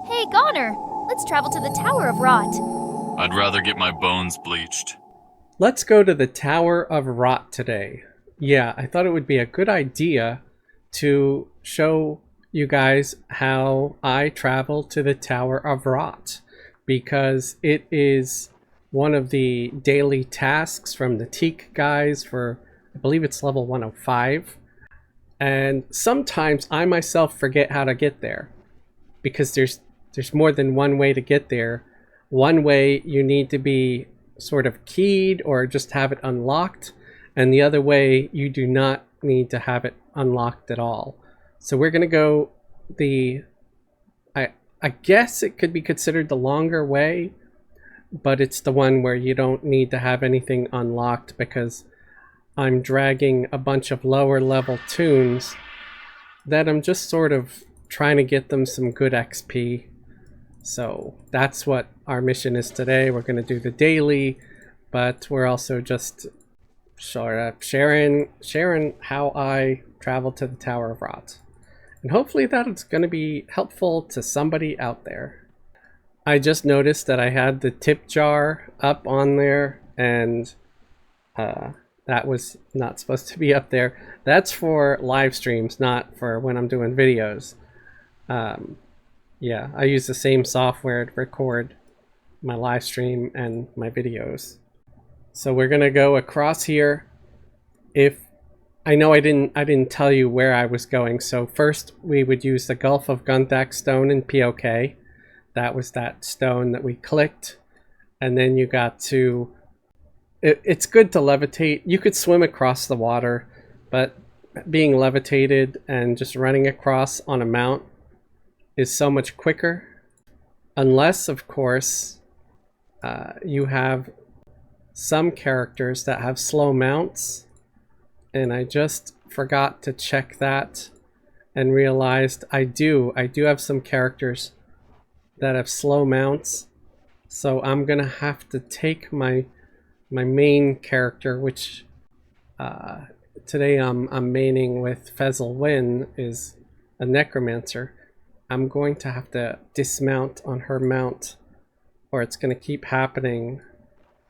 Hey, Goner! Let's travel to the Tower of Rot. I'd rather get my bones bleached. Let's go to the Tower of Rot today. Yeah, I thought it would be a good idea to show you guys how I travel to the Tower of Rot, because it is one of the daily tasks from the Teak guys for, I believe it's level 105. And sometimes I myself forget how to get there, because there's more than one way to get there. One way you need to be sort of keyed or just have it unlocked, and the other way you do not need to have it unlocked at all. So we're gonna go the I guess it could be considered the longer way, but it's the one where you don't need to have anything unlocked, because I'm dragging a bunch of lower level tunes that I'm just sort of trying to get them some good XP. So that's what our mission is today. We're going to do the daily, but we're also just sort of sharing how I travel to the Tower of Rot. And hopefully that is going to be helpful to somebody out there. I just noticed that I had the tip jar up on there, and that was not supposed to be up there. That's for live streams, not for when I'm doing videos. Yeah, I use the same software to record my live stream and my videos. So we're gonna go across here. If I know I didn't tell you where I was going. So first we would use the Gulf of Gunthak stone in POK. That was that stone that we clicked, and then you got to. It's good to levitate. You could swim across the water, but being levitated and just running across on a mount is so much quicker, unless of course you have some characters that have slow mounts, and I just forgot to check that and realized I do have some characters that have slow mounts. So I'm gonna have to take my main character, which today I'm maining with Fezzle Wynn, is a necromancer. I'm going to have to dismount on her mount, or it's going to keep happening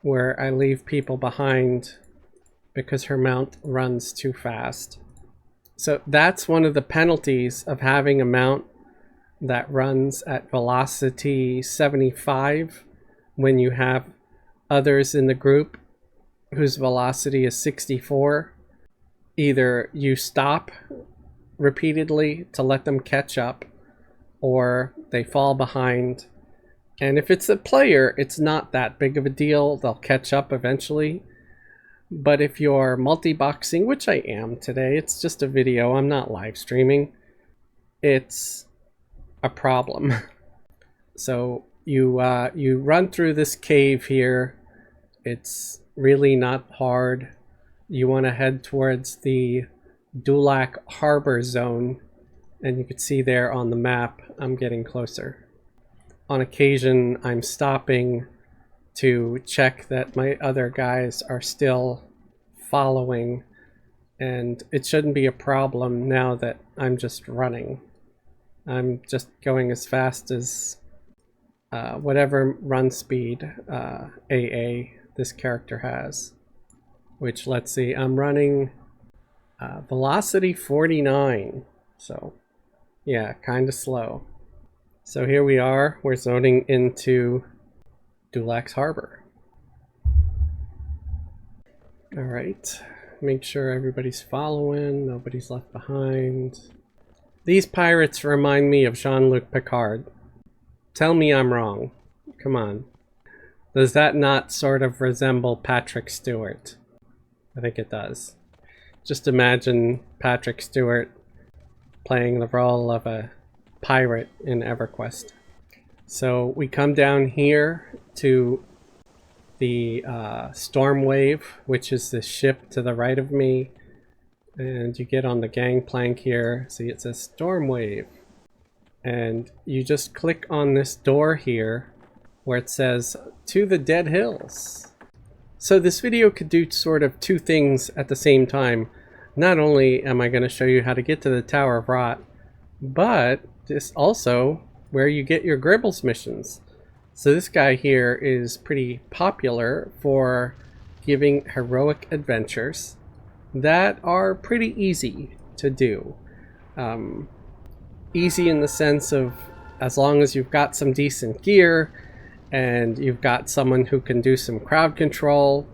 where I leave people behind because her mount runs too fast. So that's one of the penalties of having a mount that runs at velocity 75 when you have others in the group whose velocity is 64. Either you stop repeatedly to let them catch up, or they fall behind. And if it's a player, it's not that big of a deal. They'll catch up eventually. But if you're multi-boxing, which I am today, it's just a video, I'm not live streaming, it's a problem. So you run through this cave here. It's really not hard. You want to head towards the Dulac Harbor Zone, and you can see there on the map I'm getting closer. On occasion I'm stopping to check that my other guys are still following, and it shouldn't be a problem now that I'm just running. I'm just going as fast as whatever run speed AA this character has, which, let's see, I'm running velocity 49, so yeah, kind of slow. So here we are, we're zoning into Dulac Harbor. Alright, make sure everybody's following, nobody's left behind. These pirates remind me of Jean-Luc Picard. Tell me I'm wrong. Come on. Does that not sort of resemble Patrick Stewart? I think it does. Just imagine Patrick Stewart playing the role of a pirate in Everquest. So we come down here to the Stormwave, which is the ship to the right of me, and you get on the gangplank here. See, it says Stormwave, and you just click on this door here where it says to the Dead Hills. So this video could do sort of two things at the same time. Not only am I going to show you how to get to the Tower of Rot, but this also where you get your Gribbles missions. So this guy here is pretty popular for giving heroic adventures that are pretty easy to do. Easy in the sense of, as long as you've got some decent gear and you've got someone who can do some crowd control,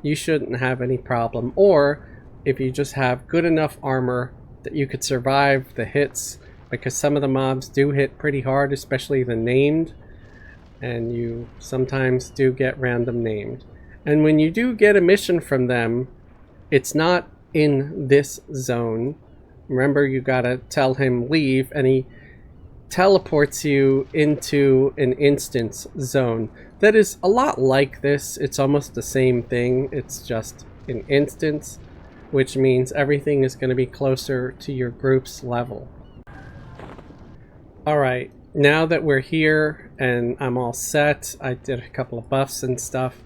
you shouldn't have any problem. Or if you just have good enough armor that you could survive the hits, because some of the mobs do hit pretty hard, especially the named, and you sometimes do get random named. And when you do get a mission from them, it's not in this zone. Remember, you gotta tell him leave, and he teleports you into an instance zone that is a lot like this. It's almost the same thing, it's just an instance, which means everything is going to be closer to your group's level. Alright, now that we're here and I'm all set, I did a couple of buffs and stuff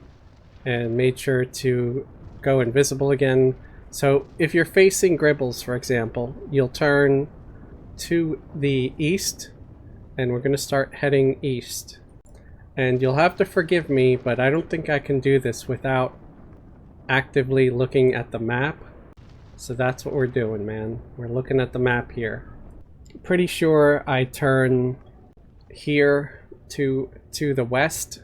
and made sure to go invisible again. So if you're facing Gribbles, for example, you'll turn to the east, and we're going to start heading east. And you'll have to forgive me, but I don't think I can do this without actively looking at the map. So that's what we're doing, man. We're looking at the map here. Pretty sure I turn here to the west.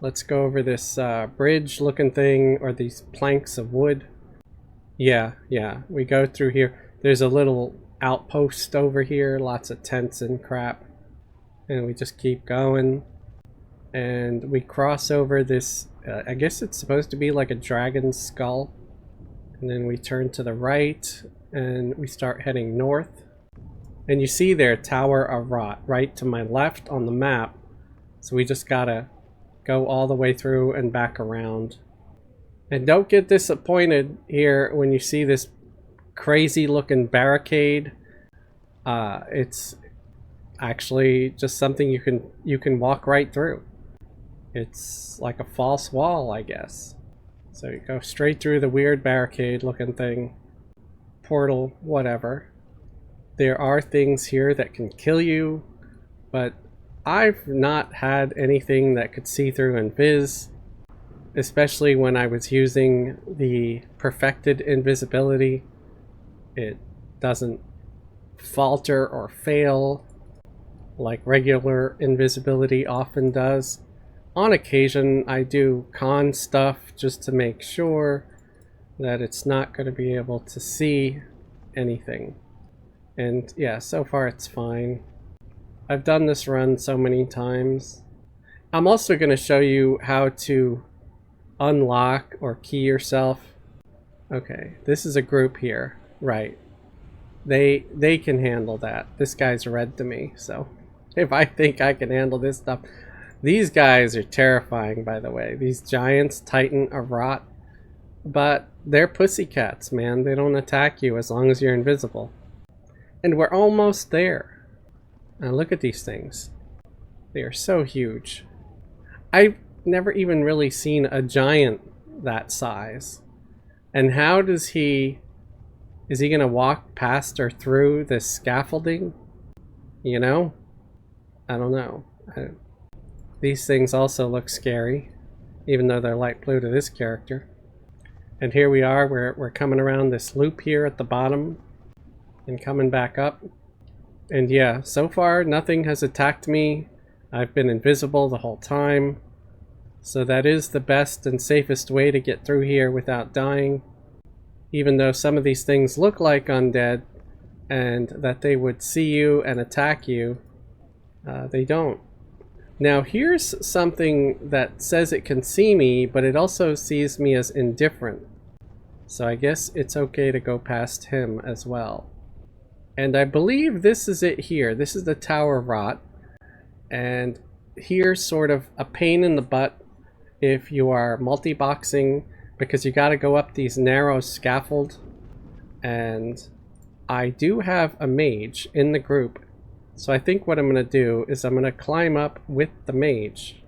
Let's go over this bridge looking thing, or these planks of wood. Yeah, we go through here. There's a little outpost over here, lots of tents and crap. And we just keep going. And we cross over this, I guess it's supposed to be like a dragon's skull. And then we turn to the right and we start heading north. And you see there, Tower of Rot, right to my left on the map. So we just gotta go all the way through and back around. And don't get disappointed here when you see this crazy looking barricade. It's actually just something you can walk right through. It's like a false wall, I guess. So you go straight through the weird barricade looking thing. Portal, whatever. There are things here that can kill you, but I've not had anything that could see through invis, especially when I was using the perfected invisibility. It doesn't falter or fail like regular invisibility often does. On occasion, I do con stuff just to make sure that it's not going to be able to see anything. And yeah, so far it's fine. I've done this run so many times. I'm also going to show you how to unlock or key yourself. Okay, this is a group here. Right. They can handle that. This guy's red to me, so if I think I can handle this stuff. These guys are terrifying, by the way. These giants, Titan of Rot. But they're pussycats, man. They don't attack you as long as you're invisible. And we're almost there. Now look at these things. They are so huge. I've never even really seen a giant that size. And how does he... Is he gonna walk past or through this scaffolding? You know? I don't know. These things also look scary, even though they're light blue to this character. And here we are, we're coming around this loop here at the bottom and coming back up. And yeah, so far nothing has attacked me. I've been invisible the whole time. So that is the best and safest way to get through here without dying. Even though some of these things look like undead and that they would see you and attack you, they don't. Now here's something that says it can see me, but it also sees me as indifferent. So I guess it's okay to go past him as well. And I believe this is it here. This is the Tower of Rot. And here's sort of a pain in the butt if you are multi-boxing, because you got to go up these narrow scaffold. And I do have a mage in the group. So I think what I'm going to do is I'm going to climb up with the mage.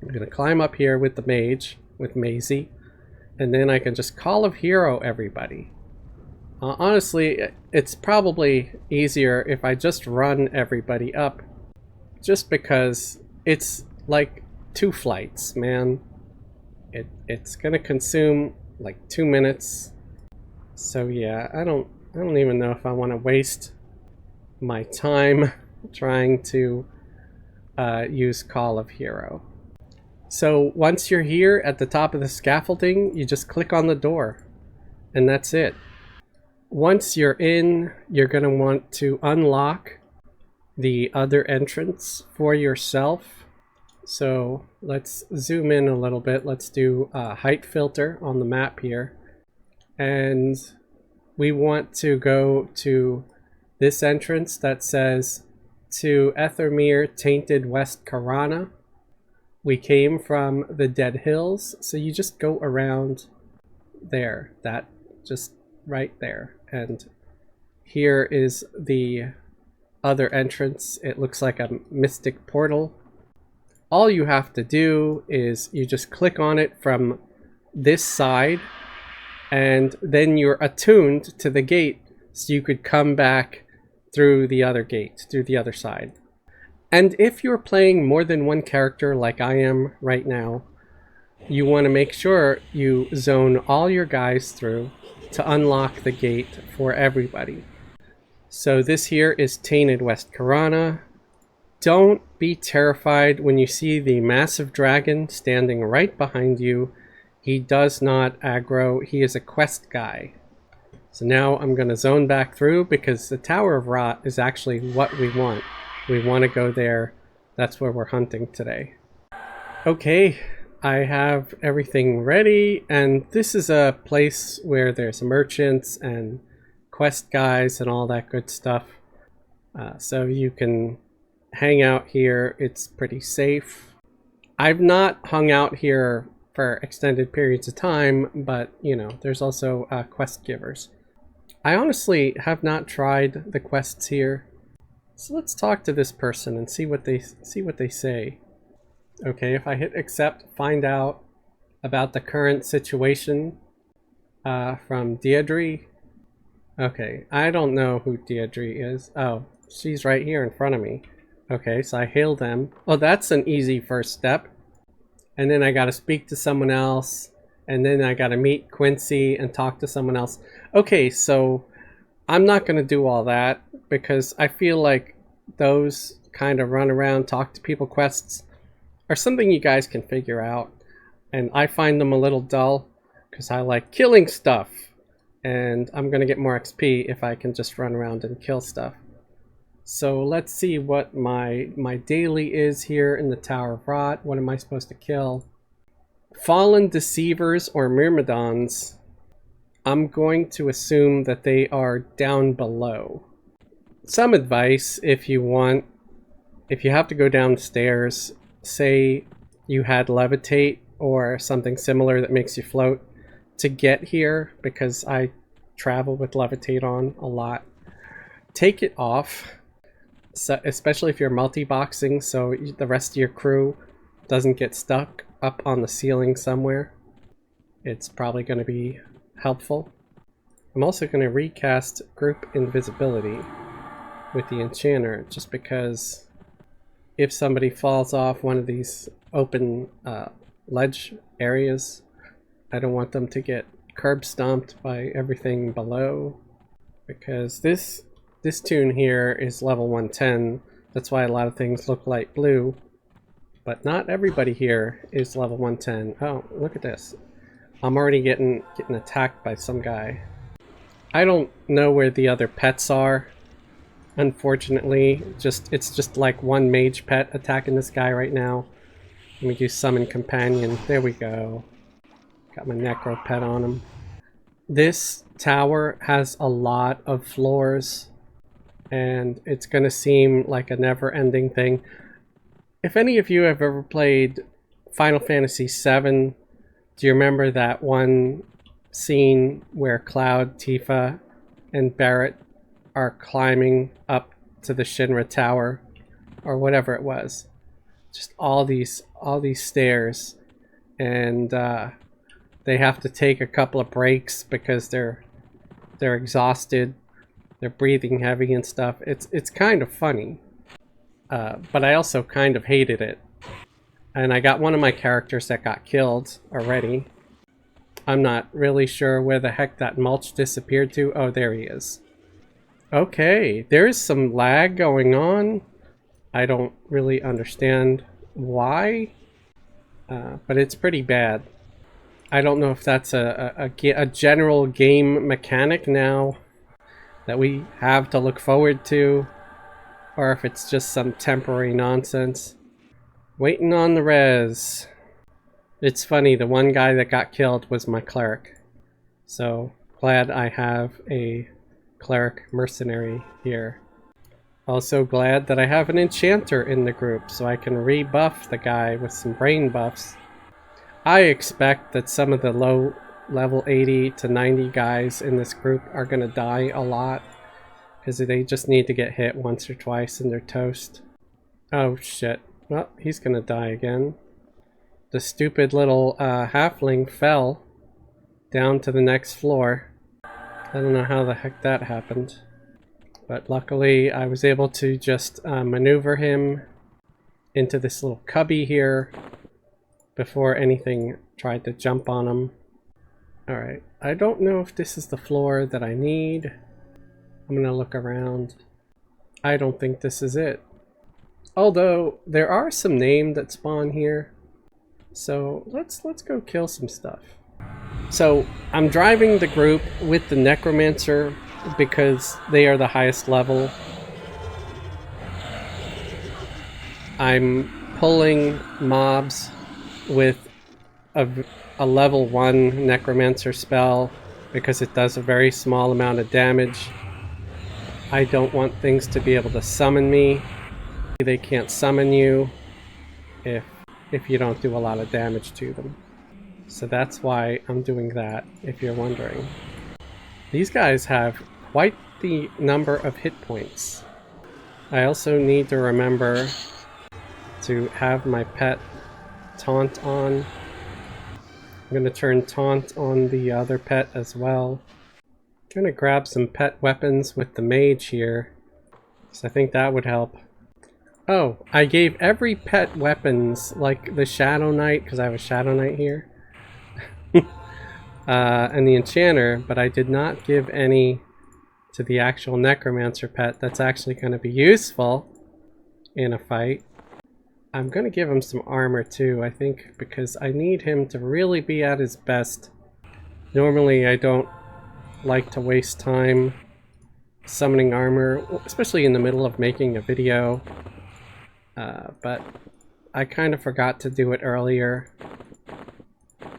I'm going to climb up here with the mage, with Maisie. And then I can just call of hero everybody. Honestly, it's probably easier if I just run everybody up just because it's like 2 flights, man. It's gonna consume like 2 minutes. So yeah, I don't even know if I want to waste my time trying to use Call of Hero. So once you're here at the top of the scaffolding, you just click on the door, and that's it. Once you're in, you're going to want to unlock the other entrance for yourself. So let's zoom in a little bit. Let's do a height filter on the map here. And we want to go to this entrance that says, to Ethermere Tainted West Karana. We came from the Dead Hills, so you just go around there, that just right there. And here is the other entrance. It looks like a mystic portal. All you have to do is you just click on it from this side, and then you're attuned to the gate, so you could come back through the other gate, through the other side. And if you're playing more than one character like I am right now, you want to make sure you zone all your guys through to unlock the gate for everybody. So this here is Tainted West Karana. Don't be terrified when you see the massive dragon standing right behind you. He does not aggro, he is a quest guy. So now I'm going to zone back through because the Tower of Rot is actually what we want. We want to go there. That's where we're hunting today. Okay, I have everything ready, and this is a place where there's merchants and quest guys and all that good stuff. So you can hang out here. It's pretty safe. I've not hung out here for extended periods of time, but you know, there's also quest givers. I honestly have not tried the quests here, so let's talk to this person and see what they say. Okay, if I hit accept, find out about the current situation from Deirdre. Okay, I don't know who Deirdre is. Oh, she's right here in front of me. Okay, so I hail them. Oh, that's an easy first step. And then I gotta speak to someone else. And then I gotta meet Quincy and talk to someone else. Okay, so I'm not gonna do all that because I feel like those kind of run around, talk to people quests are something you guys can figure out. And I find them a little dull because I like killing stuff. And I'm gonna get more XP if I can just run around and kill stuff. So let's see what my daily is here in the Tower of Rot. What am I supposed to kill? Fallen Deceivers or Myrmidons. I'm going to assume that they are down below. Some advice if you want, if you have to go downstairs, say you had Levitate or something similar that makes you float to get here, because I travel with Levitate on a lot. Take it off, so, especially if you're multi-boxing, so the rest of your crew doesn't get stuck up on the ceiling somewhere. It's probably going to be helpful. I'm also going to recast group invisibility with the enchanter, just because if somebody falls off one of these open ledge areas, I don't want them to get curb stomped by everything below, because this tune here is level 110. That's why a lot of things look light blue, but not everybody here is level 110. Oh, look at this. I'm already getting attacked by some guy. I don't know where the other pets are, unfortunately. It's just like one mage pet attacking this guy right now. Let me do summon companion. There we go. Got my necro pet on him. This tower has a lot of floors, and it's gonna seem like a never-ending thing. If any of you have ever played Final Fantasy VII, do you remember that one scene where Cloud, Tifa, and Barrett are climbing up to the Shinra Tower, or whatever it was? Just all these stairs, and they have to take a couple of breaks because they're exhausted. They're breathing heavy and stuff. It's kind of funny. but I also kind of hated it. And I got one of my characters that got killed already. I'm not really sure where the heck that mulch disappeared to. Oh, there he is. Okay, there is some lag going on. I don't really understand why, but it's pretty bad. I don't know if that's a general game mechanic now that we have to look forward to, or if it's just some temporary nonsense. Waiting on the res. It's funny, the one guy that got killed was my cleric. So glad I have a cleric mercenary here. Also glad that I have an enchanter in the group so I can rebuff the guy with some brain buffs. I expect that some of the low level 80 to 90 guys in this group are going to die a lot because they just need to get hit once or twice and they're toast. Oh shit. Well, he's going to die again. The stupid little halfling fell down to the next floor. I don't know how the heck that happened. But luckily I was able to just maneuver him into this little cubby here before anything tried to jump on him. Alright, I don't know if this is the floor that I need. I'm gonna look around. I don't think this is it. Although, there are some named that spawn here. So, let's go kill some stuff. So, I'm driving the group with the necromancer because they are the highest level. I'm pulling mobs with a level 1 necromancer spell because it does a very small amount of damage. I don't want things to be able to summon me. They can't summon you if you don't do a lot of damage to them. So that's why I'm doing that, if you're wondering. These guys have quite the number of hit points. I also need to remember to have my pet taunt on. I'm going to turn taunt on the other pet as well. I'm going to grab some pet weapons with the mage here, because I think that would help. Oh, I gave every pet weapons, like the Shadow Knight, because I have a Shadow Knight here, and the Enchanter, but I did not give any to the actual Necromancer pet that's actually going to be useful in a fight. I'm going to give him some armor too, I think, because I need him to really be at his best. Normally I don't like to waste time summoning armor, especially in the middle of making a video. But I kind of forgot to do it earlier,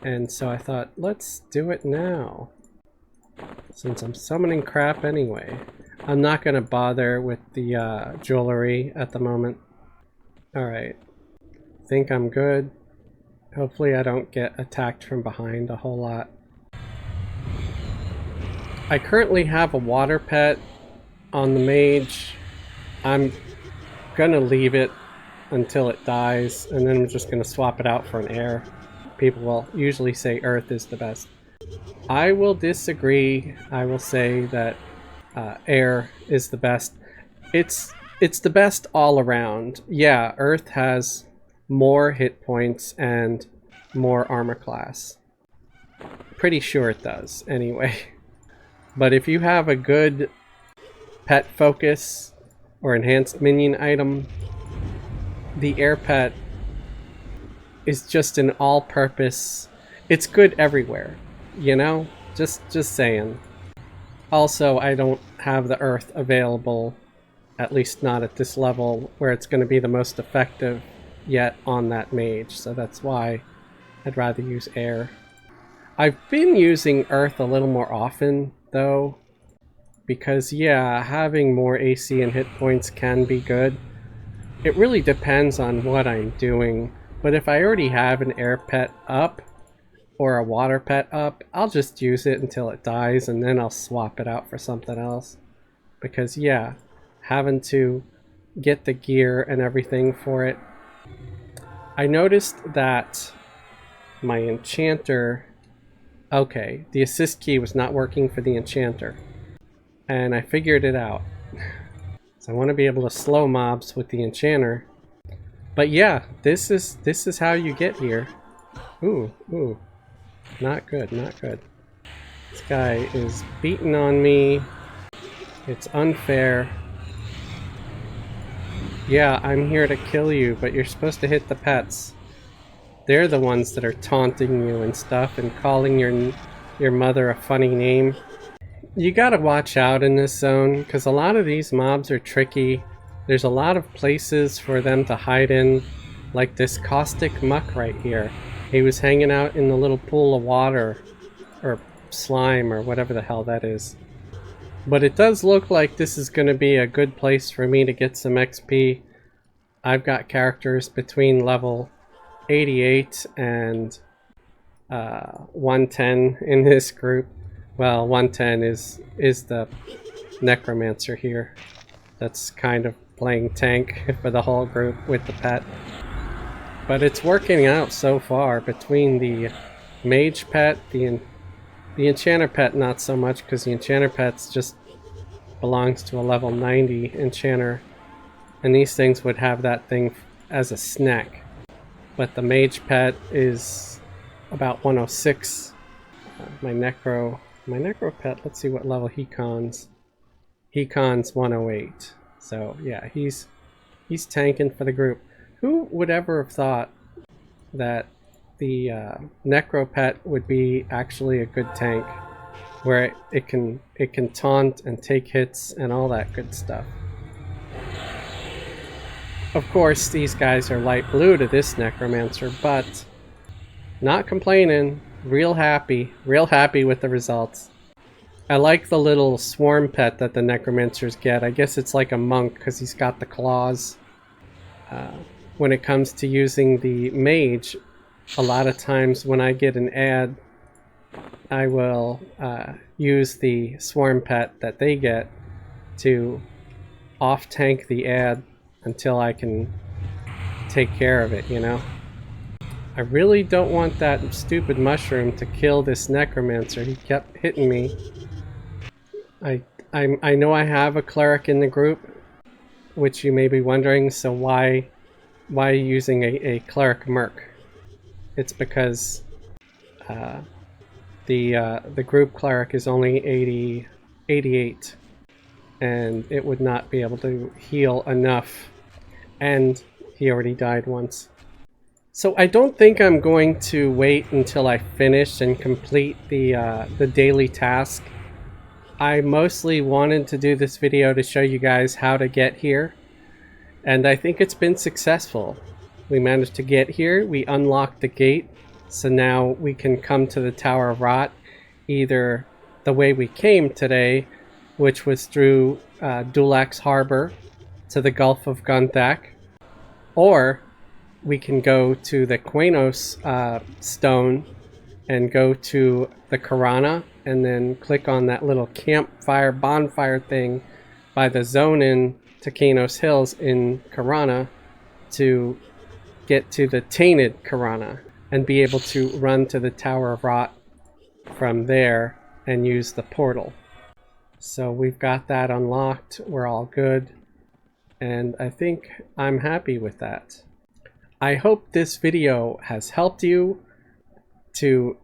and so I thought, let's do it now. Since I'm summoning crap anyway. I'm not going to bother with the jewelry at the moment. Alright. Think I'm good. Hopefully I don't get attacked from behind a whole lot. I currently have a water pet on the mage. I'm gonna leave it until it dies, and then I'm just gonna swap it out for an air. People will usually say earth is the best. I will disagree. I will say that air is the best. It's the best all around. Yeah, earth has more hit points and more armor class. Pretty sure it does, anyway. But if you have a good pet focus or enhanced minion item, the air pet is just an all-purpose. It's good everywhere, you know? Just saying. Also, I don't have the earth available, at least not at this level, where it's going to be the most effective yet on that mage, so that's why I'd rather use air. I've been using earth a little more often, though, because yeah, having more AC and hit points can be good. It really depends on what I'm doing, but if I already have an air pet up or a water pet up, I'll just use it until it dies and then I'll swap it out for something else. Because yeah, having to get the gear and everything for it. I noticed that my enchanter... Okay, the assist key was not working for the enchanter. And I figured it out. So I want to be able to slow mobs with the enchanter. But yeah, this is how you get here. Ooh. Not good, not good. This guy is beating on me. It's unfair. Yeah, I'm here to kill you, but you're supposed to hit the pets. They're the ones that are taunting you and stuff and calling your mother a funny name. You gotta watch out in this zone, because a lot of these mobs are tricky. There's a lot of places for them to hide in, like this caustic muck right here. He was hanging out in the little pool of water, or slime, or whatever the hell that is. But it does look like this is going to be a good place for me to get some XP. I've got characters between level 88 and 110 in this group. Well, 110 is the necromancer here. That's kind of playing tank for the whole group with the pet. But it's working out so far between the mage pet, the enchanter pet not so much, because the enchanter pet's just belongs to a level 90 enchanter, and these things would have that thing as a snack. But the mage pet is about 106. My necro pet, let's see what level he cons. He cons 108. So yeah, he's tanking for the group. Who would ever have thought that the necro pet would be actually a good tank, where it can taunt and take hits and all that good stuff. Of course, these guys are light blue to this necromancer, but not complaining. Real happy with the results. I like the little swarm pet that the necromancers get. I guess it's like a monk because he's got the claws. When it comes to using the mage, a lot of times when I get an ad, I will use the swarm pet that they get to off-tank the ad until I can take care of it, you know? I really don't want that stupid mushroom to kill this necromancer. He kept hitting me. I know I have a cleric in the group, which you may be wondering, so why using a cleric merc? It's because the group cleric is only 88, and it would not be able to heal enough, and he already died once. So I don't think I'm going to wait until I finish and complete the daily task. I mostly wanted to do this video to show you guys how to get here, and I think it's been successful. We managed to get here, we unlocked the gate, so now we can come to the Tower of Rot either the way we came today, which was through Dulax Harbor to the Gulf of Gunthak, or we can go to the Quanos stone and go to the Karana, and then click on that little campfire bonfire thing by the zone in Takenos Hills in Karana to get to the tainted Karana and be able to run to the Tower of Rot from there and use the portal. So we've got that unlocked, we're all good, and I think I'm happy with that. I hope this video has helped you to,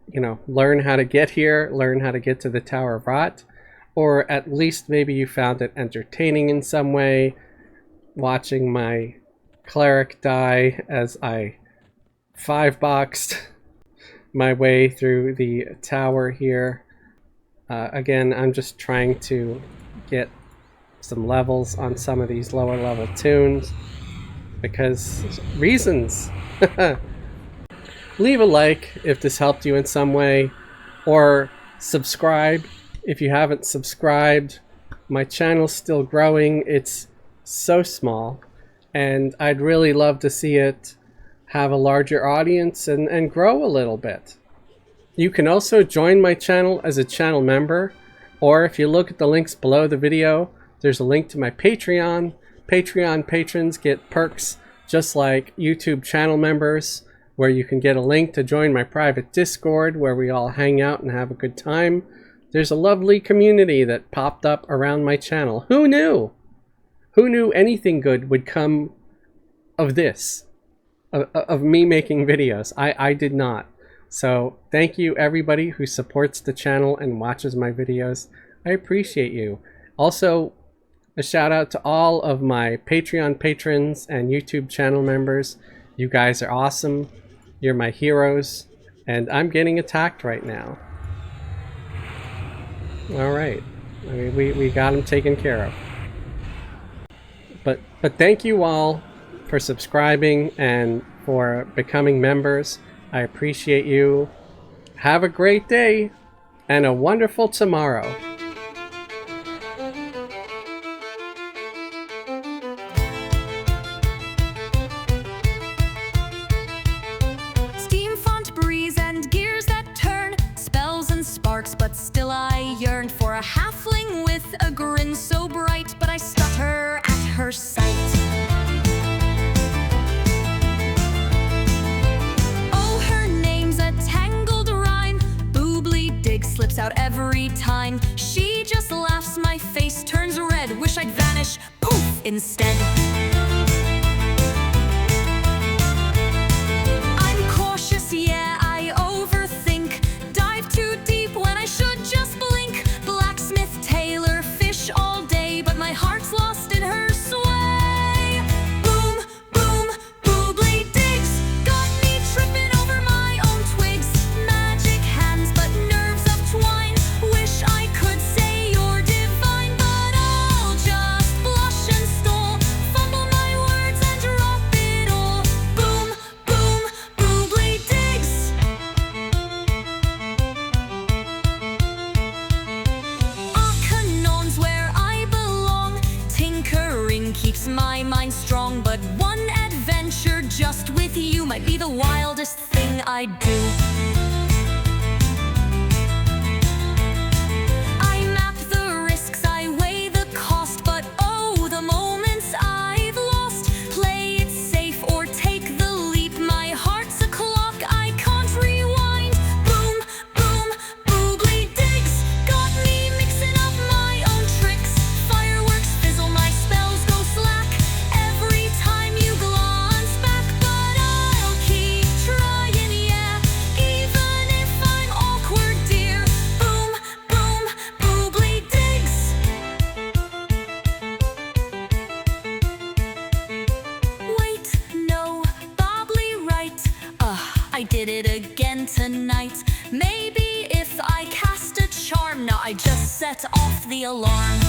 learn how to get here, learn how to get to the Tower of Rot, or at least maybe you found it entertaining in some way, watching my cleric die as I 5-boxed my way through the tower here. Again, I'm just trying to get some levels on some of these lower level tunes because reasons. Leave a like if this helped you in some way, or subscribe if you haven't subscribed. My channel's still growing. It's so small, and I'd really love to see it have a larger audience and grow a little bit. You can also join my channel as a channel member, or if you look at the links below the video, there's a link to my Patreon. Patreon patrons get perks just like YouTube channel members, where you can get a link to join my private Discord where we all hang out and have a good time. There's a lovely community that popped up around my channel. Who knew? Who knew anything good would come of this? Of me making videos? I did not. So thank you everybody who supports the channel and watches my videos. I appreciate you. Also, a shout out to all of my Patreon patrons and YouTube channel members. You guys are awesome. You're my heroes. And I'm getting attacked right now. Alright. I mean, we got him taken care of. But thank you all for subscribing and for becoming members. I appreciate you. Have a great day and a wonderful tomorrow. Steam, font, breeze, and gears that turn, spells and sparks, but still I yearn for a halfling with a grin so bright, but I stutter at her sight. Oh, her name's a tangled rhyme, boobly dig slips out every time. She just laughs, my face turns red, wish I'd vanish, poof, instead. Yeah, I overthink, dive too deep when I should just blink. Blacksmith, tailor, fish all day, but my heart's lost in her sway. Boom, boom, boobly digs, got me tripping over my own twigs. Magic hands, but nerves of twine. Wish I could say you're divine, but I'll just blush and stall, fumble my words and drop it all. Boom, boom, boobly digs. Arcanon's where I belong. Tinkering keeps my mind strong, but one adventure just with you might be the wildest thing I do. I map the risks, I weigh the cost, but oh, the moments I've lost. Play it safe or take the leap, my heart's a clock, I can't rewind. Boom, boom, boobly digs, got me mixing up my own tricks. Fireworks fizzle, my spells go slack every time you glance back, but I'll keep trying, yeah, even if I'm awkward, dear. Boom, boom, boobly digs. Wait, no, bobbly right. I did it again tonight. Maybe if I cast a charm, now I just set off the alarm.